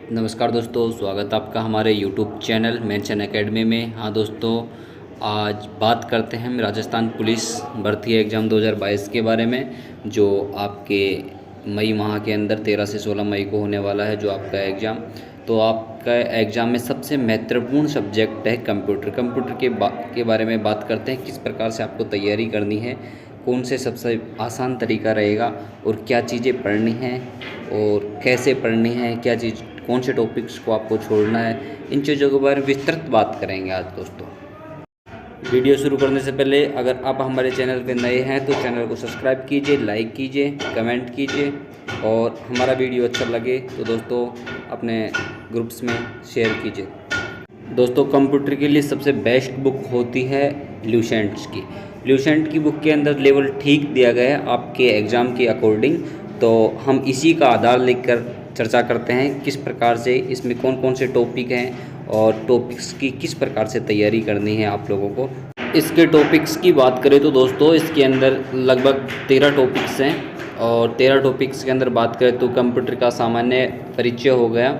नमस्कार दोस्तों, स्वागत है आपका हमारे YouTube चैनल मेंशन एकेडमी में। हाँ दोस्तों, आज बात करते हैं हम राजस्थान पुलिस भर्ती एग्ज़ाम 2022 के बारे में, जो आपके मई माह के अंदर 13 से 16 मई को होने वाला है जो आपका एग्ज़ाम। तो आपका एग्ज़ाम में सबसे महत्वपूर्ण सब्जेक्ट है कंप्यूटर। के बारे में बात करते हैं, किस प्रकार से आपको तैयारी करनी है, कौन से सबसे आसान तरीका रहेगा और क्या चीज़ें पढ़नी हैं और कैसे पढ़नी है, क्या चीज़ कौन से टॉपिक्स को आपको छोड़ना है, इन चीज़ों के बारे में विस्तृत बात करेंगे आज दोस्तों। वीडियो शुरू करने से पहले अगर आप हमारे चैनल पर नए हैं तो चैनल को सब्सक्राइब कीजिए, लाइक कीजिए, कमेंट कीजिए और हमारा वीडियो अच्छा लगे तो दोस्तों अपने ग्रुप्स में शेयर कीजिए। दोस्तों, कंप्यूटर के लिए सबसे बेस्ट बुक होती है ल्यूसेंट्स की। ल्यूसेंट की बुक के अंदर लेवल ठीक दिया गया है आपके एग्ज़ाम के अकॉर्डिंग, तो हम इसी का आधार लेकर चर्चा करते हैं किस प्रकार से इसमें कौन कौन से टॉपिक हैं और टॉपिक्स की किस प्रकार से तैयारी करनी है आप लोगों को। इसके टॉपिक्स की बात करें तो दोस्तों इसके अंदर लगभग 13 टॉपिक्स हैं और 13 टॉपिक्स के अंदर बात करें तो कंप्यूटर का सामान्य परिचय हो गया,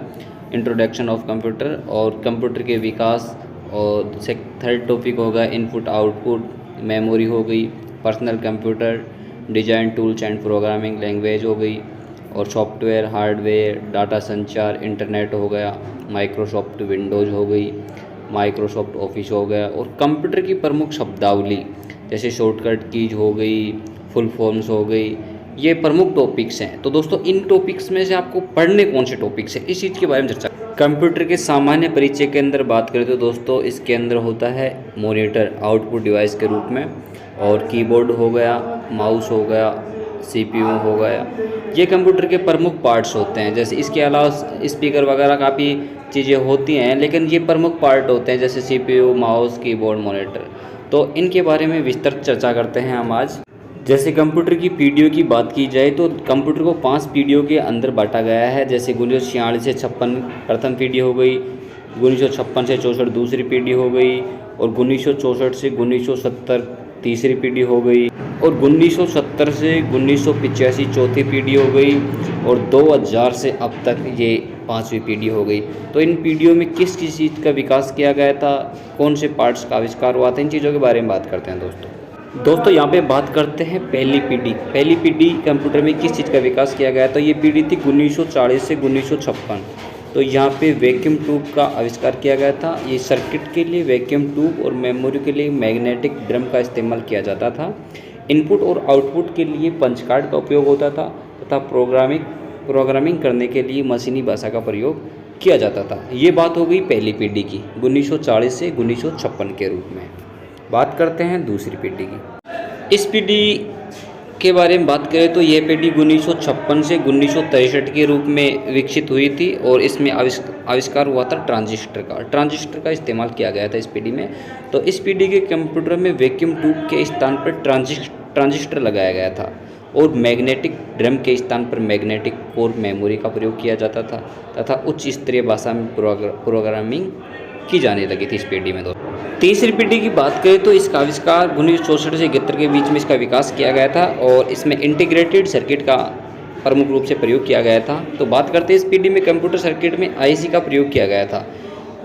इंट्रोडक्शन ऑफ कंप्यूटर, और कंप्यूटर के विकास, और थर्ड टॉपिक होगा इनपुट आउटपुट, मेमोरी हो गई, personal computer, design tools and programming language हो गई, और सॉफ्टवेयर, हार्डवेयर, डाटा संचार, इंटरनेट हो गया, माइक्रोसॉफ्ट विंडोज़ हो गई, माइक्रोसॉफ्ट ऑफिस हो गया, और कंप्यूटर की प्रमुख शब्दावली जैसे शॉर्टकट कीज हो गई, फुल फॉर्म्स हो गई, ये प्रमुख टॉपिक्स हैं। तो दोस्तों इन टॉपिक्स में से आपको पढ़ने कौन से टॉपिक्स हैं इस चीज़ के बारे में चर्चा। कंप्यूटर के सामान्य परिचय के अंदर बात करें तो दोस्तों इसके अंदर होता है मॉनिटर आउटपुट डिवाइस के रूप में, और कीबोर्ड हो गया, माउस हो गया, सीपीयू हो गया, ये कंप्यूटर के प्रमुख पार्ट्स होते हैं। जैसे इसके अलावा स्पीकर वगैरह काफ़ी चीज़ें होती हैं, लेकिन ये प्रमुख पार्ट होते हैं जैसे सीपीयू, माउस, कीबोर्ड, मॉनिटर। तो इनके बारे में विस्तृत चर्चा करते हैं हम आज। जैसे कंप्यूटर की पीडीओ की बात की जाए तो कंप्यूटर को 5 पीडीओ के अंदर बांटा गया है। जैसे 1946 से 56 प्रथम पीढ़ी हो गई, 1956 से 64 दूसरी पीढ़ी हो गई, और 1964 से 1970 तीसरी पीढ़ी हो गई, और 1970 से 1985 चौथी पीढ़ी हो गई, और 2000 से अब तक ये 5वीं पीढ़ी हो गई। तो इन पीढ़ियों में किस किस चीज़ का विकास किया गया था, कौन से पार्ट्स का आविष्कार हुआ था, इन चीज़ों के बारे में बात करते हैं दोस्तों यहाँ पे बात करते हैं पहली पीढ़ी। पहली पीढ़ी कंप्यूटर में किस चीज़ का विकास किया गया, तो ये पीढ़ी थी 1940 से 1956। तो यहाँ पे वैक्यूम ट्यूब का आविष्कार किया गया था। ये सर्किट के लिए वैक्यूम ट्यूब और मेमोरी के लिए मैग्नेटिक ड्रम का इस्तेमाल किया जाता था। इनपुट और आउटपुट के लिए पंच कार्ड का उपयोग होता था तथा प्रोग्रामिंग करने के लिए मशीनी भाषा का प्रयोग किया जाता था। ये बात हो गई पहली पीढ़ी की 1940 से 1956 के रूप में। बात करते हैं दूसरी पीढ़ी की। इस पीढ़ी के बारे में बात करें तो यह पीढ़ी 1956 से 1963 के रूप में विकसित हुई थी, और इसमें आविष्कार हुआ था ट्रांजिस्टर का इस्तेमाल किया गया था इस पीढ़ी में। तो इस पीढ़ी के कंप्यूटर में वैक्यूम ट्यूब के स्थान पर ट्रांजिस्टर लगाया गया था, और मैग्नेटिक ड्रम के स्थान पर मैग्नेटिक कोर मेमोरी का प्रयोग किया जाता था, तथा उच्च स्तरीय भाषा में प्रोग्रामिंग की जाने लगी थी इस पीढ़ी में। तीसरी पीढ़ी की बात करें तो इसका आविष्कार 1964 से 71 के बीच में इसका विकास किया गया था, और इसमें इंटीग्रेटेड सर्किट का प्रमुख रूप से प्रयोग किया गया था। तो बात करते हैं इस पीढ़ी में कंप्यूटर सर्किट में आईसी का प्रयोग किया गया था,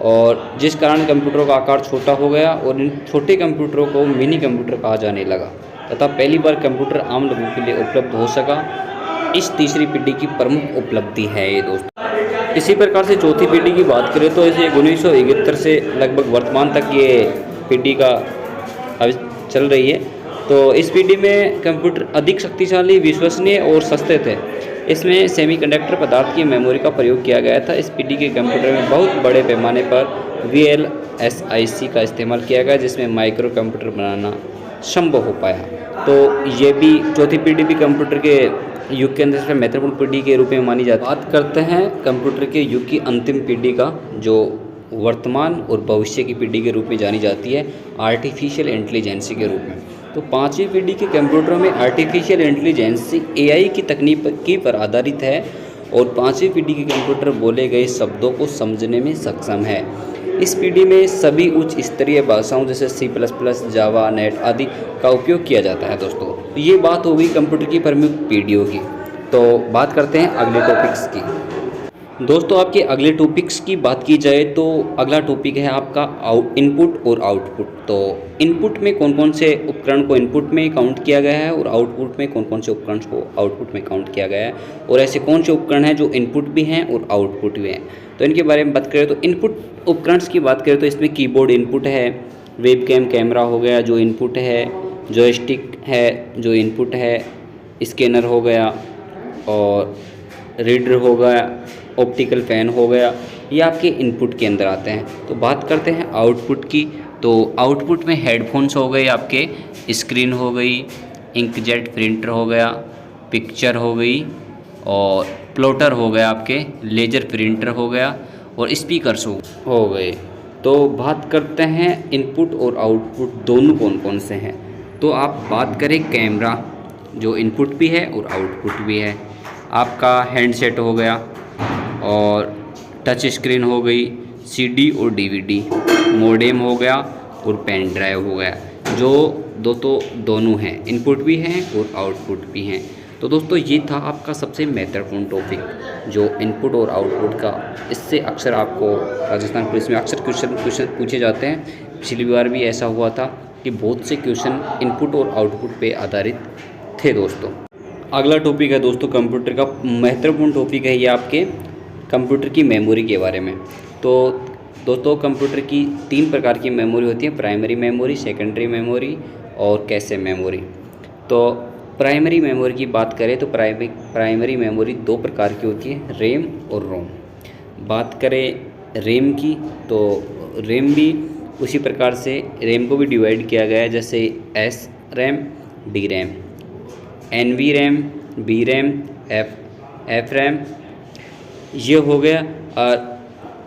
और जिस कारण कंप्यूटरों का आकार छोटा हो गया और इन छोटे कंप्यूटरों को मिनी कंप्यूटर कहा जाने लगा, तथा पहली बार कंप्यूटर आम लोगों के लिए उपलब्ध हो सका। इस तीसरी पीढ़ी की प्रमुख उपलब्धि है ये दोस्तों। इसी प्रकार से चौथी पीढ़ी की बात करें तो इसे 1971 से लगभग वर्तमान तक ये पीढ़ी का चल रही है। तो इस पीढ़ी में कंप्यूटर अधिक शक्तिशाली, विश्वसनीय और सस्ते थे। इसमें सेमीकंडक्टर पदार्थ की मेमोरी का प्रयोग किया गया था। इस पीढ़ी के कंप्यूटर में बहुत बड़े पैमाने पर VLSI का इस्तेमाल किया गया, जिसमें माइक्रो कंप्यूटर बनाना संभव हो पाया। तो ये भी चौथी पीढ़ी भी कंप्यूटर के युग के अंदर से महत्वपूर्ण पीढ़ी के रूप में मानी जाती है। बात करते हैं कंप्यूटर के युग की अंतिम पीढ़ी का, जो वर्तमान और भविष्य की पीढ़ी के रूप में जानी जाती है, आर्टिफिशियल इंटेलिजेंसी के रूप में। तो 5वीं पीढ़ी के कंप्यूटरों में आर्टिफिशियल इंटेलिजेंसी AI की तकनीकी पर आधारित है, और 5वीं पीढ़ी के कंप्यूटर बोले गए शब्दों को समझने में सक्षम है। इस पीढ़ी में सभी उच्च स्तरीय भाषाओं जैसे C++, जावा, नेट आदि का उपयोग किया जाता है दोस्तों। तो ये बात हो गई कंप्यूटर की प्रमुख पीढ़ियों की। तो बात करते हैं अगले टॉपिक्स की। दोस्तों आपके अगले टॉपिक्स की बात की जाए तो अगला टॉपिक है आपका इनपुट और आउटपुट। तो इनपुट में कौन कौन से उपकरण को इनपुट में काउंट किया गया है और आउटपुट में कौन कौन से उपकरण को आउटपुट में काउंट किया गया है, और ऐसे कौन से उपकरण हैं जो इनपुट भी हैं और आउटपुट भी हैं। तो इनके बारे में बात करें तो इनपुट उपकरण की बात करें तो इसमें कीबोर्ड इनपुट है, वेबकैम कैमरा हो गया जो इनपुट है, जॉयस्टिक है जो इनपुट है, स्कैनर हो गया और रीडर हो गया, ऑप्टिकल फ़ैन हो गया, ये आपके इनपुट के अंदर आते हैं। तो बात करते हैं आउटपुट की। तो आउटपुट में हेडफोन्स हो गए, आपके स्क्रीन हो गई, इंकजेट प्रिंटर हो गया, पिक्चर हो गई और प्लॉटर हो गया, आपके लेजर प्रिंटर हो गया और स्पीकर्स हो गए। तो बात करते हैं इनपुट और आउटपुट दोनों कौन कौन से हैं। तो आप बात करें कैमरा जो इनपुट भी है और आउटपुट भी है, आपका हैंडसेट हो गया और टच स्क्रीन हो गई, सीडी और डीवीडी, मोडेम हो गया और पेन ड्राइव हो गया, जो दोनों हैं, इनपुट भी हैं और आउटपुट भी हैं। तो दोस्तों ये था आपका सबसे महत्वपूर्ण टॉपिक जो इनपुट और आउटपुट का। इससे अक्सर आपको राजस्थान पुलिस में अक्सर क्वेश्चन पूछे जाते हैं। पिछली बार भी ऐसा हुआ था कि बहुत से क्वेश्चन इनपुट और आउटपुट पे आधारित थे दोस्तों। अगला टॉपिक है दोस्तों कंप्यूटर का महत्वपूर्ण टॉपिक है ये आपके कंप्यूटर की मेमोरी के बारे में। तो दोस्तों कंप्यूटर की 3 प्रकार की मेमोरी होती है, प्राइमरी मेमोरी, सेकेंडरी मेमोरी और कैशे मेमोरी। तो प्राइमरी मेमोरी की बात करें तो प्राइमरी मेमोरी 2 प्रकार की होती है, रैम और रोम। बात करें रैम की तो रैम भी उसी प्रकार से रैम को भी डिवाइड किया गया है, जैसे S RAM, D RAM, N V RAM, B RAM, F RAM, ये हो गया। और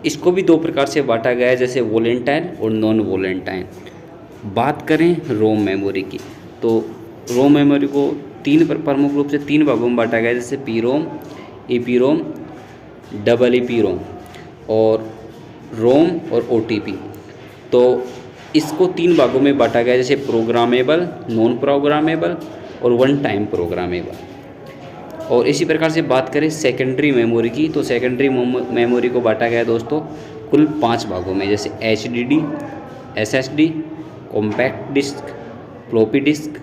इसको भी 2 प्रकार से बांटा गया है, जैसे वोलेंटाइन और नॉन वोलेंटाइन। बात करें रोम मेमोरी की तो रोम मेमोरी को प्रमुख रूप से 3 भागों में बांटा गया है, जैसे P ROM, E P ROM, double E P ROM और रोम और ओ टी पी। तो इसको 3 भागों में बांटा गया है, जैसे प्रोग्रामेबल, नॉन प्रोग्रामेबल और वन टाइम प्रोग्रामेबल। और इसी प्रकार से बात करें सेकेंडरी मेमोरी की तो सेकेंडरी मेमोरी को बांटा गया है दोस्तों कुल 5 भागों में, जैसे H D D, S S D, compact disk, floppy disk,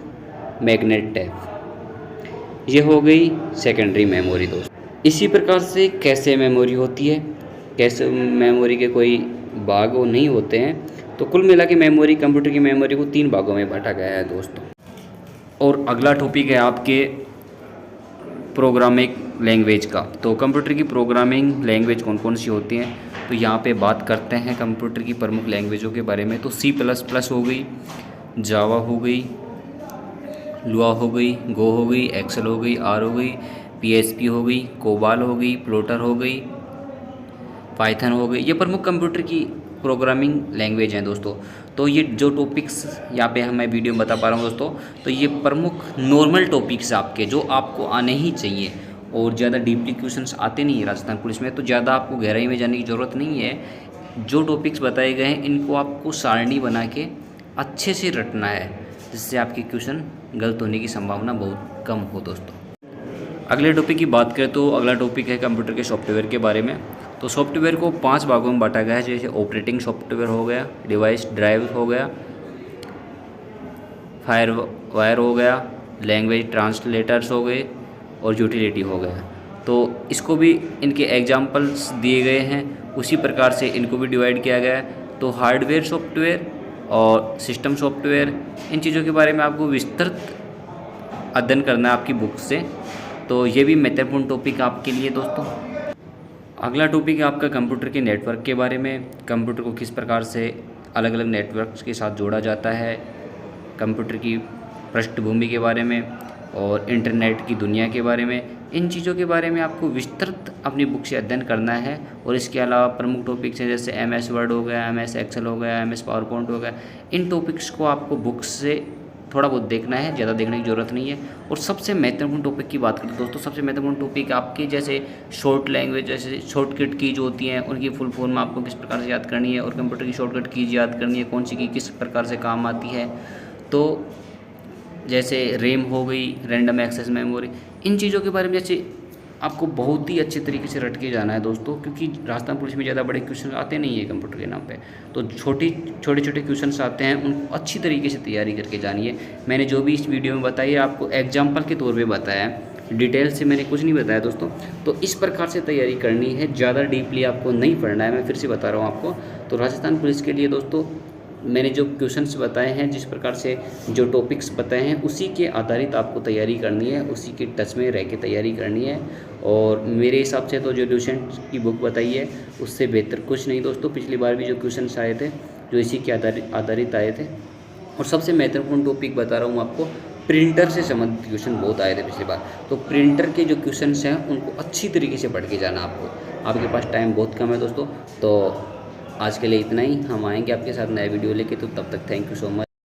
magnet tape. ये हो गई सेकेंडरी मेमोरी दोस्तों। इसी प्रकार से कैशे मेमोरी होती है। कैशे मेमोरी के कोई भाग नहीं होते हैं, तो कुल मिला के मेमोरी कंप्यूटर की मेमोरी को 3 भागों में बांटा गया है दोस्तों। और अगला टॉपिक है आपके प्रोग्रामिंग लैंग्वेज का। तो कंप्यूटर की प्रोग्रामिंग लैंग्वेज कौन कौन सी होती हैं, तो यहाँ पे बात करते हैं कंप्यूटर की प्रमुख लैंग्वेजों के बारे में। तो C++ हो गई, जावा हो गई, लुआ हो गई, गो हो गई, एक्सेल हो गई, आर हो गई, PHP हो गई, कोबाल हो गई, प्लॉटर हो गई, पाइथन हो गई। ये प्रमुख कंप्यूटर की प्रोग्रामिंग लैंग्वेज हैं दोस्तों। तो ये जो टॉपिक्स यहाँ पे मैं वीडियो में बता पा रहा हूँ दोस्तों, तो ये प्रमुख नॉर्मल टॉपिक्स आपके जो आपको आने ही चाहिए, और ज़्यादा डीपली क्वेश्चंस आते नहीं है राजस्थान पुलिस में, तो ज़्यादा आपको गहराई में जाने की ज़रूरत नहीं है। जो टॉपिक्स बताए गए हैं इनको आपको सारणी बना के अच्छे से रटना है, जिससे आपके क्वेश्चन गलत होने की संभावना बहुत कम हो दोस्तों। अगले टॉपिक की बात करें तो अगला टॉपिक है कंप्यूटर के सॉफ्टवेयर के बारे में। तो सॉफ्टवेयर को 5 भागों में बांटा गया है, जैसे ऑपरेटिंग सॉफ्टवेयर हो गया, डिवाइस ड्राइव हो गया, फायरवायर हो गया, लैंग्वेज ट्रांसलेटर्स हो गए और यूटिलिटी हो गया। तो इसको भी इनके एग्जाम्पल्स दिए गए हैं, उसी प्रकार से इनको भी डिवाइड किया गया है। तो हार्डवेयर सॉफ्टवेयर और सिस्टम सॉफ्टवेयर, इन चीज़ों के बारे में आपको विस्तृत अध्ययन करना है आपकी बुक से। तो ये भी महत्वपूर्ण टॉपिक आपके लिए दोस्तों। अगला टॉपिक है आपका कंप्यूटर के नेटवर्क के बारे में। कंप्यूटर को किस प्रकार से अलग अलग नेटवर्क्स के साथ जोड़ा जाता है, कंप्यूटर की पृष्ठभूमि के बारे में और इंटरनेट की दुनिया के बारे में, इन चीज़ों के बारे में आपको विस्तृत अपनी बुक से अध्ययन करना है। और इसके अलावा प्रमुख टॉपिक्स हैं, जैसे MS वर्ड हो गया, MS एक्सेल हो गया, MS पावर पॉइंट हो गया। इन टॉपिक्स को आपको बुक से थोड़ा बहुत देखना है, ज़्यादा देखने की ज़रूरत नहीं है। और सबसे महत्वपूर्ण टॉपिक की बात करें दोस्तों, सबसे महत्वपूर्ण टॉपिक आपके जैसे शॉर्ट लैंग्वेज, जैसे शॉर्टकट कीज होती हैं, उनकी फुल फॉर्म आपको किस प्रकार से याद करनी है, और कंप्यूटर की शॉर्टकट कीज याद करनी है, कौन सी की किस प्रकार से काम आती है। तो जैसे रैम हो गई, रैंडम एक्सेस मेमोरी, इन चीज़ों के बारे में जैसे आपको बहुत ही अच्छे तरीके से रट के जाना है दोस्तों, क्योंकि राजस्थान पुलिस में ज़्यादा बड़े क्वेश्चन आते नहीं है कंप्यूटर के नाम पे। तो छोटे छोटे क्वेश्चंस आते हैं, उनको अच्छी तरीके से तैयारी करके जानिए। मैंने जो भी इस वीडियो में बताया आपको एग्जाम्पल के तौर पर बताया है, डिटेल से मैंने कुछ नहीं बताया दोस्तों। तो इस प्रकार से तैयारी करनी है, ज़्यादा डीपली आपको नहीं पढ़ना है, मैं फिर से बता रहा हूँ आपको। तो राजस्थान पुलिस के लिए दोस्तों मैंने जो क्वेश्चंस बताए हैं, जिस प्रकार से जो टॉपिक्स बताए हैं, उसी के आधारित आपको तैयारी करनी है, उसी के टच में रह के तैयारी करनी है। और मेरे हिसाब से तो जो ल्यूसेंट की बुक बताई है उससे बेहतर कुछ नहीं दोस्तों। पिछली बार भी जो क्वेश्चंस आए थे जो इसी के आधारित आए थे। और सबसे महत्वपूर्ण टॉपिक बता रहा हूँ आपको, प्रिंटर से संबंधित क्वेश्चन बहुत आए थे पिछली बार। तो प्रिंटर के जो क्वेश्चंस हैं उनको अच्छी तरीके से पढ़ के जाना आपको। आपके पास टाइम बहुत कम है दोस्तों, तो आज के लिए इतना ही। हम आएंगे आपके साथ नया वीडियो लेके, तो तब तक थैंक यू सो मच।